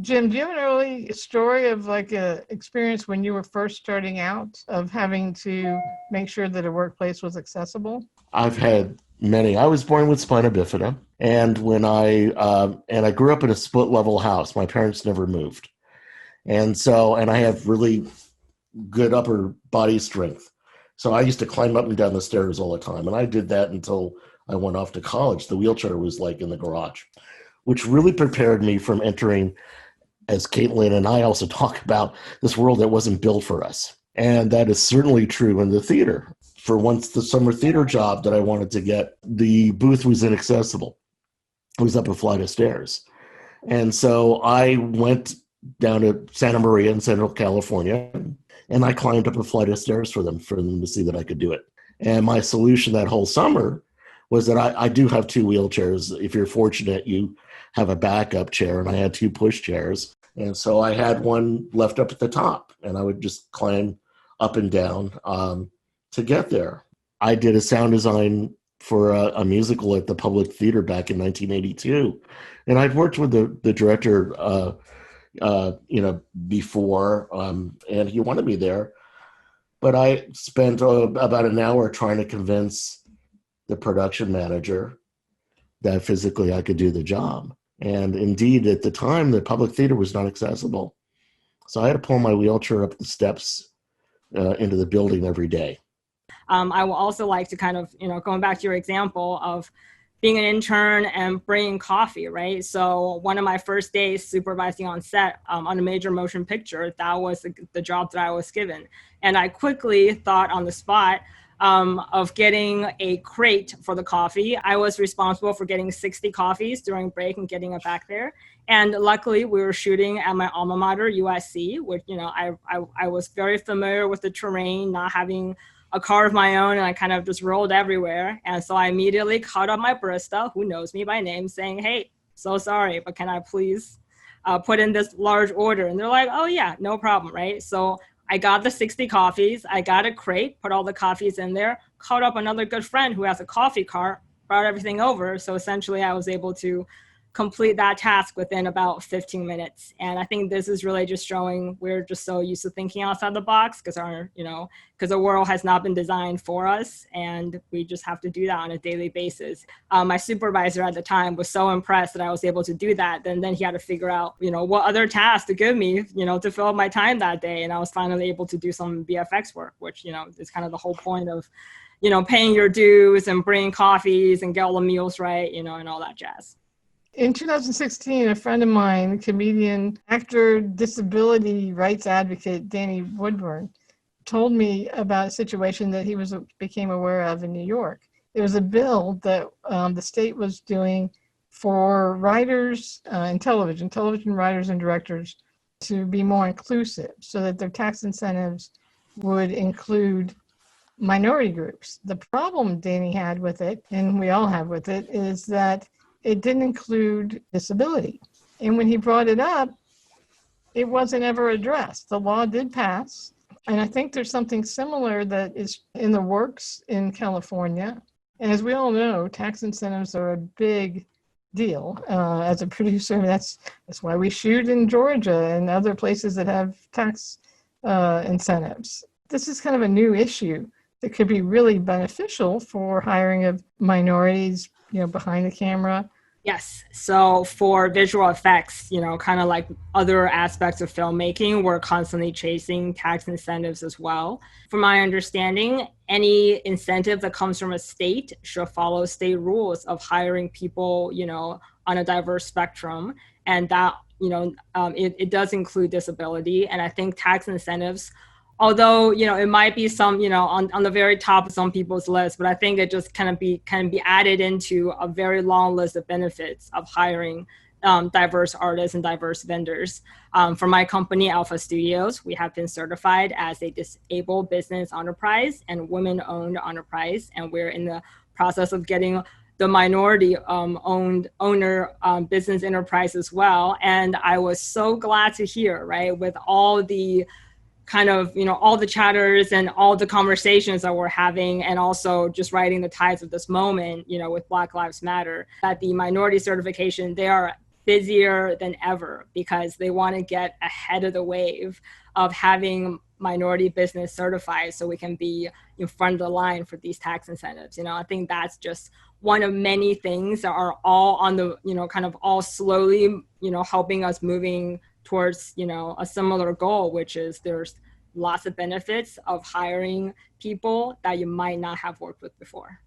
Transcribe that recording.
Jim, do you have an early story of like a experience when you were first starting out of having to make sure that a workplace was accessible? I've had many. I was born with spina bifida, and I grew up in a split level house. My parents never moved, and I have really good upper body strength. So I used to climb up and down the stairs all the time, and I did that until I went off to college. The wheelchair was like in the garage, which really prepared me from entering, as Caitlin and I also talk about, this world that wasn't built for us. And that is certainly true in the theater. For once, the summer theater job that I wanted to get, the booth was inaccessible. It was up a flight of stairs. And so I went down to Santa Maria in Central California, and I climbed up a flight of stairs for them to see that I could do it. And my solution that whole summer was that I do have two wheelchairs. If you're fortunate, you have a backup chair, and I had two push chairs. And so I had one left up at the top, and I would just climb up and down to get there. I did a sound design for a musical at the Public Theater back in 1982, and I'd worked with the director, before, and he wanted me there. But I spent about an hour trying to convince the production manager that physically I could do the job. And indeed, at the time, the Public Theater was not accessible. So I had to pull my wheelchair up the steps into the building every day. I will also like to kind of, going back to your example of being an intern and bringing coffee, right? So one of my first days supervising on set on a major motion picture, that was the job that I was given. And I quickly thought on the spot of getting a crate for the coffee. I was responsible for getting 60 coffees during break and getting it back there. And luckily we were shooting at my alma mater, USC, which, I was very familiar with the terrain, not having a car of my own, and I kind of just rolled everywhere. And so I immediately called up my barista, who knows me by name, saying, "Hey, so sorry, but can I please put in this large order?" And they're like, "Oh yeah, no problem," right? So I got the 60 coffees, I got a crate, put all the coffees in there, called up another good friend who has a coffee cart, brought everything over. So essentially I was able to complete that task within about 15 minutes. And I think this is really just showing we're just so used to thinking outside the box because the world has not been designed for us, and we just have to do that on a daily basis. My supervisor at the time was so impressed that I was able to do that. Then he had to figure out, what other tasks to give me, to fill up my time that day. And I was finally able to do some VFX work, which, is kind of the whole point of, paying your dues and bringing coffees and get all the meals right, and all that jazz. In 2016, a friend of mine, comedian, actor, disability rights advocate, Danny Woodburn, told me about a situation that he became aware of in New York. There was a bill that the state was doing for writers in television writers and directors to be more inclusive so that their tax incentives would include minority groups. The problem Danny had with it, and we all have with it, is that it didn't include disability. And when he brought it up, it wasn't ever addressed. The law did pass. And I think there's something similar that is in the works in California. And as we all know, tax incentives are a big deal. As a producer, that's why we shoot in Georgia and other places that have tax incentives. This is kind of a new issue that could be really beneficial for hiring of minorities, behind the camera. Yes. So for visual effects, kind of like other aspects of filmmaking, we're constantly chasing tax incentives as well. From my understanding, any incentive that comes from a state should follow state rules of hiring people, on a diverse spectrum. And that, it does include disability. And I think tax incentives, although, it might be some, on the very top of some people's list, but I think it just can be added into a very long list of benefits of hiring diverse artists and diverse vendors. For my company, Alpha Studios, we have been certified as a disabled business enterprise and women-owned enterprise, and we're in the process of getting the minority owned owner business enterprise as well. And I was so glad to hear, right, with all the kind of, all the chatters and all the conversations that we're having, and also just riding the tides of this moment, with Black Lives Matter, that the minority certification, they are busier than ever because they want to get ahead of the wave of having minority business certified so we can be in front of the line for these tax incentives. I think that's just one of many things that are all on the, kind of all slowly, helping us moving towards, a similar goal, which is there's lots of benefits of hiring people that you might not have worked with before.